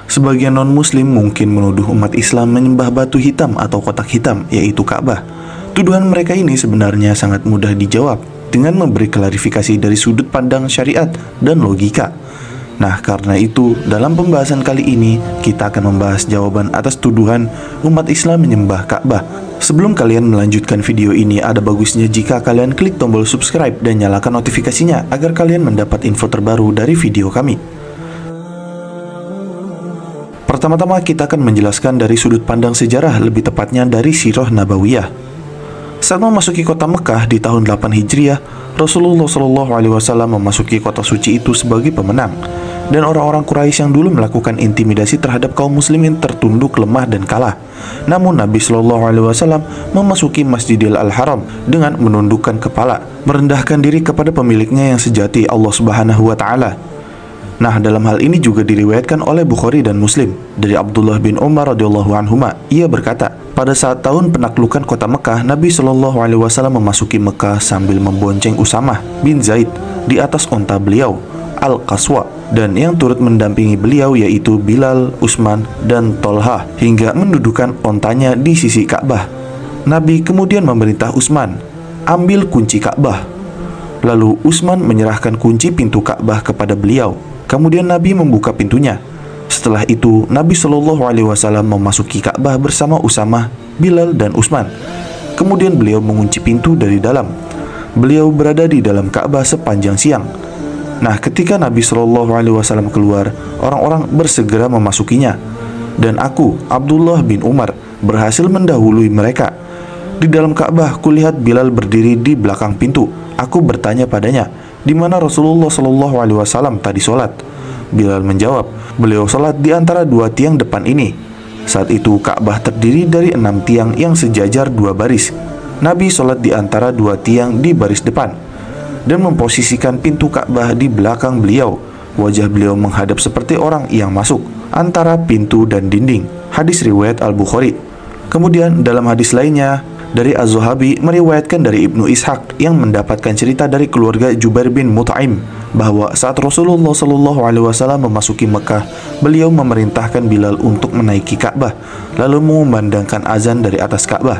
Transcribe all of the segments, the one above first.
Sebagian non-muslim mungkin menuduh umat Islam menyembah batu hitam atau kotak hitam, yaitu Ka'bah. Tuduhan mereka ini sebenarnya sangat mudah dijawab dengan memberi klarifikasi dari sudut pandang syariat dan logika. Nah, karena itu, dalam pembahasan kali ini, kita akan membahas jawaban atas tuduhan umat Islam menyembah Ka'bah. Sebelum kalian melanjutkan video ini, ada bagusnya jika kalian klik tombol subscribe dan nyalakan notifikasinya agar kalian mendapat info terbaru dari video kami. Pertama-tama kita akan menjelaskan dari sudut pandang sejarah, lebih tepatnya dari Sirah Nabawiyah. Saat memasuki kota Mekah di tahun 8 Hijriah, Rasulullah SAW memasuki kota suci itu sebagai pemenang, dan orang-orang Quraisy yang dulu melakukan intimidasi terhadap kaum muslimin tertunduk lemah dan kalah. Namun Nabi SAW memasuki Masjidil Al-Haram dengan menundukkan kepala, merendahkan diri kepada pemiliknya yang sejati, Allah Subhanahu wa Ta'ala. Nah, dalam hal ini juga diriwayatkan oleh Bukhari dan Muslim dari Abdullah bin Umar radhiyallahu anhuma. Ia berkata, pada saat tahun penaklukan kota Mekah, Nabi SAW memasuki Mekah sambil membonceng Usamah bin Zaid di atas onta beliau, Al-Qaswa, dan yang turut mendampingi beliau yaitu Bilal, Utsman, dan Tolhah, hingga mendudukan ontanya di sisi Ka'bah. Nabi kemudian memerintah Utsman, ambil kunci Ka'bah. Lalu Utsman menyerahkan kunci pintu Ka'bah kepada beliau. Kemudian Nabi membuka pintunya. Setelah itu, Nabi SAW memasuki Ka'bah bersama Usamah, Bilal, dan Utsman. Kemudian beliau mengunci pintu dari dalam. Beliau berada di dalam Ka'bah sepanjang siang. Nah, ketika Nabi SAW keluar, orang-orang bersegera memasukinya. Dan aku, Abdullah bin Umar, berhasil mendahului mereka. Di dalam Ka'bah, kulihat Bilal berdiri di belakang pintu. Aku bertanya padanya, di mana Rasulullah SAW tadi sholat? Bilal menjawab, beliau sholat di antara dua tiang depan ini. Saat itu Ka'bah terdiri dari 6 tiang yang sejajar 2 baris. Nabi sholat di antara 2 tiang di baris depan dan memposisikan pintu Ka'bah di belakang beliau. Wajah beliau menghadap seperti orang yang masuk antara pintu dan dinding. Hadis riwayat Al-Bukhari. Kemudian dalam hadis lainnya dari Az-Zuhabi meriwayatkan dari Ibnu Ishaq yang mendapatkan cerita dari keluarga Jubair bin Mut'im bahwa saat Rasulullah SAW memasuki Mekah, beliau memerintahkan Bilal untuk menaiki Ka'bah lalu mengumandangkan azan dari atas Ka'bah.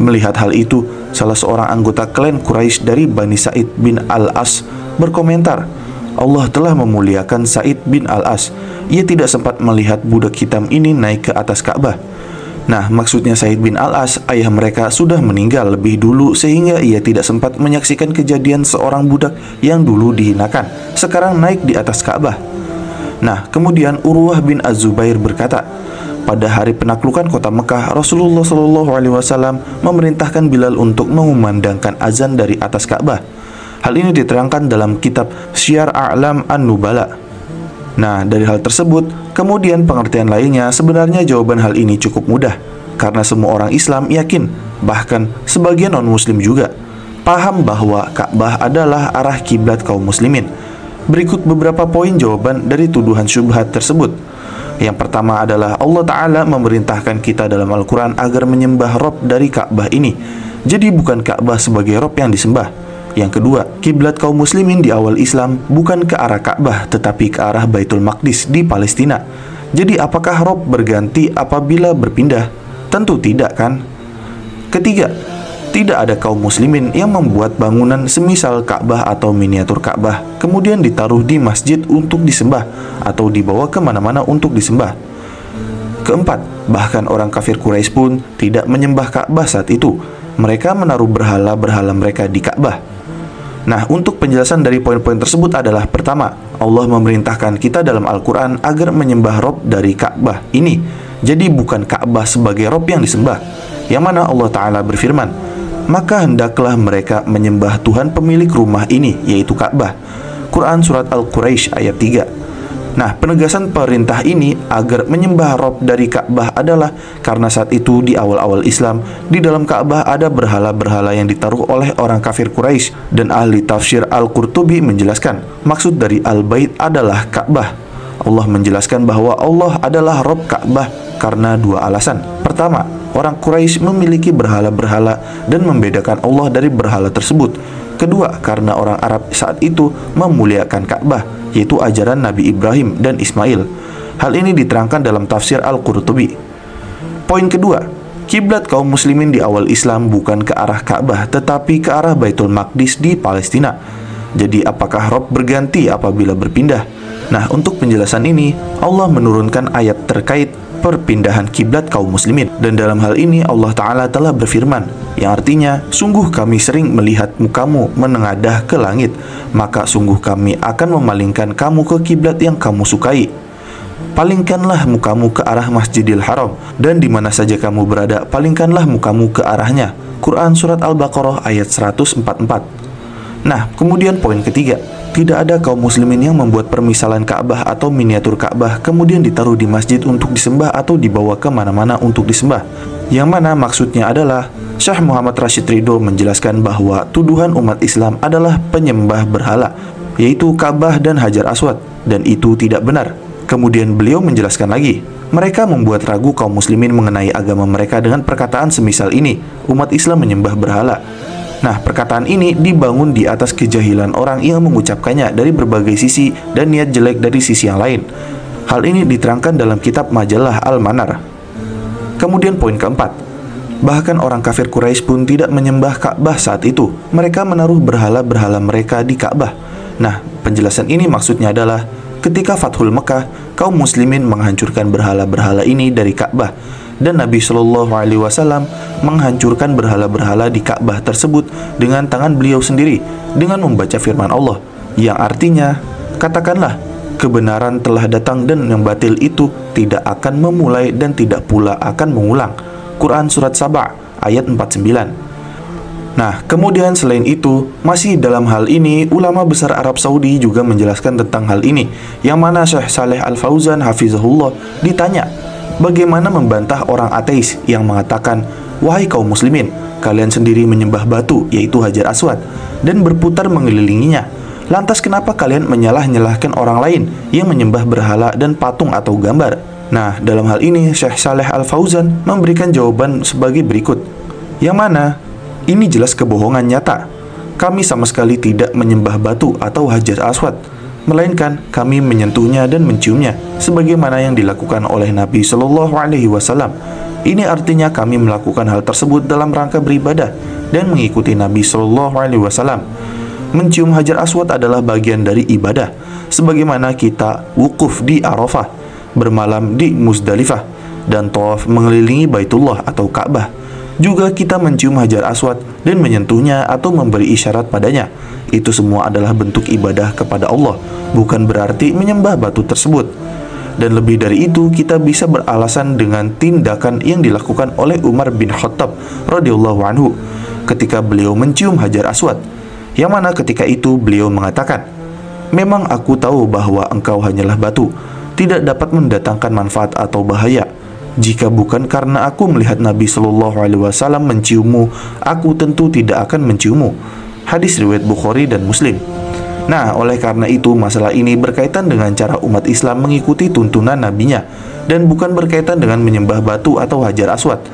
Melihat hal itu, salah seorang anggota klan Quraisy dari Bani Sa'id bin Al-As berkomentar, Allah telah memuliakan Sa'id bin Al-As. Ia tidak sempat melihat budak hitam ini naik ke atas Ka'bah. Nah, maksudnya Sa'id bin Al-As, ayah mereka sudah meninggal lebih dulu sehingga ia tidak sempat menyaksikan kejadian seorang budak yang dulu dihinakan sekarang naik di atas Ka'bah. Nah, kemudian Urwah bin Az-Zubair berkata, pada hari penaklukan kota Mekah, Rasulullah SAW memerintahkan Bilal untuk mengumandangkan azan dari atas Ka'bah. Hal ini diterangkan dalam kitab Syiar A'lam An-Nubala. Nah, dari hal tersebut, kemudian pengertian lainnya, sebenarnya jawaban hal ini cukup mudah, karena semua orang Islam yakin, bahkan sebagian non-muslim juga, paham bahwa Ka'bah adalah arah kiblat kaum muslimin. Berikut beberapa poin jawaban dari tuduhan syubhat tersebut. Yang pertama adalah Allah Ta'ala memerintahkan kita dalam Al-Quran agar menyembah Rob dari Ka'bah ini. Jadi bukan Ka'bah sebagai Rob yang disembah. Yang kedua, kiblat kaum muslimin di awal Islam bukan ke arah Ka'bah tetapi ke arah Baitul Maqdis di Palestina. Jadi apakah Rob berganti apabila berpindah? Tentu tidak, kan? Ketiga, tidak ada kaum muslimin yang membuat bangunan semisal Ka'bah atau miniatur Ka'bah kemudian ditaruh di masjid untuk disembah atau dibawa kemana-mana untuk disembah. Keempat, bahkan orang kafir Quraisy pun tidak menyembah Ka'bah saat itu. Mereka menaruh berhala-berhala mereka di Ka'bah. Nah, untuk penjelasan dari poin-poin tersebut adalah pertama, Allah memerintahkan kita dalam Al-Quran agar menyembah Rob dari Ka'bah ini. Jadi bukan Ka'bah sebagai Rob yang disembah. Yang mana Allah Ta'ala berfirman, maka hendaklah mereka menyembah Tuhan pemilik rumah ini, yaitu Ka'bah. Quran Surat Al-Quraisy ayat 3. Nah, penegasan perintah ini agar menyembah Rob dari Ka'bah adalah karena saat itu di awal-awal Islam, di dalam Ka'bah ada berhala-berhala yang ditaruh oleh orang kafir Quraisy, dan ahli tafsir Al-Qurtubi menjelaskan, maksud dari Al-Bait adalah Ka'bah. Allah menjelaskan bahwa Allah adalah Rob Ka'bah karena 2 alasan. Pertama, orang Quraisy memiliki berhala-berhala dan membedakan Allah dari berhala tersebut. Kedua, karena orang Arab saat itu memuliakan Ka'bah, yaitu ajaran Nabi Ibrahim dan Ismail. Hal ini diterangkan dalam tafsir Al-Qurtubi. Poin kedua, kiblat kaum muslimin di awal Islam bukan ke arah Ka'bah, tetapi ke arah Baitul Maqdis di Palestina. Jadi apakah Rob berganti apabila berpindah? Nah, untuk penjelasan ini, Allah menurunkan ayat terkait perpindahan kiblat kaum muslimin. Dan dalam hal ini Allah Ta'ala telah berfirman, yang artinya, sungguh kami sering melihat mukamu menengadah ke langit, maka sungguh kami akan memalingkan kamu ke kiblat yang kamu sukai. Palingkanlah mukamu ke arah Masjidil Haram, dan di mana saja kamu berada, palingkanlah mukamu ke arahnya. Quran Surat Al-Baqarah ayat 144. Nah, kemudian poin ketiga, tidak ada kaum muslimin yang membuat permisalan Ka'bah atau miniatur Ka'bah kemudian ditaruh di masjid untuk disembah atau dibawa kemana-mana untuk disembah. Yang mana maksudnya adalah Syekh Muhammad Rashid Ridho menjelaskan bahwa tuduhan umat Islam adalah penyembah berhala, yaitu Ka'bah dan Hajar Aswad, dan itu tidak benar. Kemudian beliau menjelaskan lagi, mereka membuat ragu kaum muslimin mengenai agama mereka dengan perkataan semisal ini, umat Islam menyembah berhala. Nah, perkataan ini dibangun di atas kejahilan orang yang mengucapkannya dari berbagai sisi dan niat jelek dari sisi yang lain. Hal ini diterangkan dalam kitab majalah Al-Manar. Kemudian poin keempat, bahkan orang kafir Quraisy pun tidak menyembah Ka'bah saat itu. Mereka menaruh berhala-berhala mereka di Ka'bah. Nah, penjelasan ini maksudnya adalah ketika Fathul Mekah, kaum muslimin menghancurkan berhala-berhala ini dari Ka'bah, dan Nabi Shallallahu Alaihi Wasallam menghancurkan berhala-berhala di Ka'bah tersebut dengan tangan beliau sendiri dengan membaca firman Allah, yang artinya, katakanlah, kebenaran telah datang dan yang batil itu tidak akan memulai dan tidak pula akan mengulang. Quran Surat Saba ayat 49. Nah, kemudian selain itu, masih dalam hal ini, ulama besar Arab Saudi juga menjelaskan tentang hal ini, yang mana Syekh Saleh Al-Fauzan Hafizahullah ditanya, bagaimana membantah orang ateis yang mengatakan, wahai kaum muslimin, kalian sendiri menyembah batu, yaitu Hajar Aswad, dan berputar mengelilinginya. Lantas kenapa kalian menyalah-nyalahkan orang lain yang menyembah berhala dan patung atau gambar? Nah, dalam hal ini, Syekh Saleh Al-Fauzan memberikan jawaban sebagai berikut, yang mana ini jelas kebohongan nyata. Kami sama sekali tidak menyembah batu atau Hajar Aswad, melainkan kami menyentuhnya dan menciumnya, sebagaimana yang dilakukan oleh Nabi Shallallahu Alaihi Wasallam. Ini artinya kami melakukan hal tersebut dalam rangka beribadah dan mengikuti Nabi Shallallahu Alaihi Wasallam. Mencium Hajar Aswad adalah bagian dari ibadah, sebagaimana kita wukuf di Arafah, bermalam di Muzdalifah, dan tawaf mengelilingi Baitullah atau Ka'bah. Juga kita mencium Hajar Aswad dan menyentuhnya atau memberi isyarat padanya. Itu semua adalah bentuk ibadah kepada Allah, bukan berarti menyembah batu tersebut. Dan lebih dari itu, kita bisa beralasan dengan tindakan yang dilakukan oleh Umar bin Khattab radhiyallahu anhu ketika beliau mencium Hajar Aswad, yang mana ketika itu beliau mengatakan, memang aku tahu bahwa engkau hanyalah batu, tidak dapat mendatangkan manfaat atau bahaya. Jika bukan karena aku melihat Nabi Shallallahu Alaihi Wasallam menciummu, aku tentu tidak akan menciummu. Hadis riwayat Bukhari dan Muslim. Nah, oleh karena itu masalah ini berkaitan dengan cara umat Islam mengikuti tuntunan nabinya, dan bukan berkaitan dengan menyembah batu atau Hajar Aswad.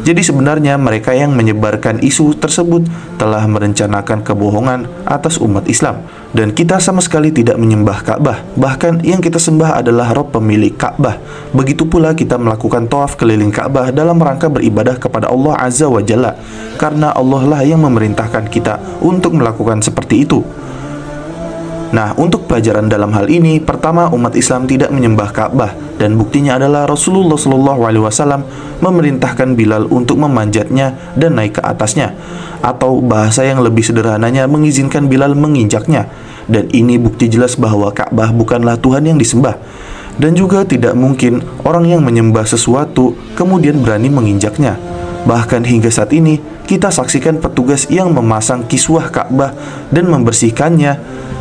Jadi sebenarnya mereka yang menyebarkan isu tersebut telah merencanakan kebohongan atas umat Islam. Dan kita sama sekali tidak menyembah Ka'bah. Bahkan yang kita sembah adalah Rob pemilik Ka'bah. Begitu pula kita melakukan tawaf keliling Ka'bah dalam rangka beribadah kepada Allah Azza wa Jalla, karena Allah lah yang memerintahkan kita untuk melakukan seperti itu. Nah, untuk pelajaran dalam hal ini, pertama, umat Islam tidak menyembah Ka'bah, dan buktinya adalah Rasulullah SAW memerintahkan Bilal untuk memanjatnya dan naik ke atasnya, atau bahasa yang lebih sederhananya mengizinkan Bilal menginjaknya. Dan ini bukti jelas bahwa Ka'bah bukanlah Tuhan yang disembah. Dan juga tidak mungkin orang yang menyembah sesuatu kemudian berani menginjaknya. Bahkan hingga saat ini, kita saksikan petugas yang memasang kiswah Ka'bah dan membersihkannya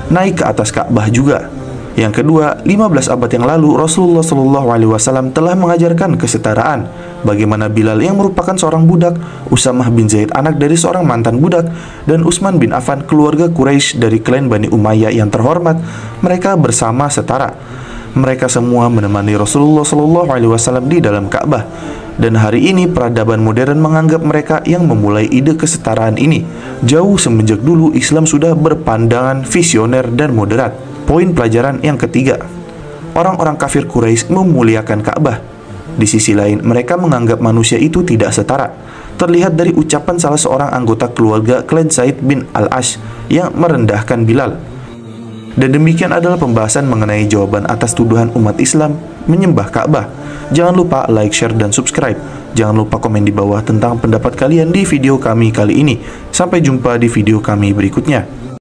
naik ke atas Ka'bah juga. Yang kedua, 15 abad yang lalu Rasulullah SAW telah mengajarkan kesetaraan. Bagaimana Bilal yang merupakan seorang budak, Usamah bin Zaid anak dari seorang mantan budak, dan Utsman bin Affan keluarga Quraisy dari klan Bani Umayyah yang terhormat, mereka bersama setara. Mereka semua menemani Rasulullah SAW di dalam Ka'bah. Dan hari ini peradaban modern menganggap mereka yang memulai ide kesetaraan ini. Jauh semenjak dulu Islam sudah berpandangan visioner dan moderat. Poin pelajaran yang ketiga, orang-orang kafir Quraisy memuliakan Ka'bah. Di sisi lain, mereka menganggap manusia itu tidak setara. Terlihat dari ucapan salah seorang anggota keluarga klan Zaid bin Al-Ash yang merendahkan Bilal. Dan demikian adalah pembahasan mengenai jawaban atas tuduhan umat Islam menyembah Ka'bah. Jangan lupa like, share, dan subscribe. Jangan lupa komen di bawah tentang pendapat kalian di video kami kali ini. Sampai jumpa di video kami berikutnya.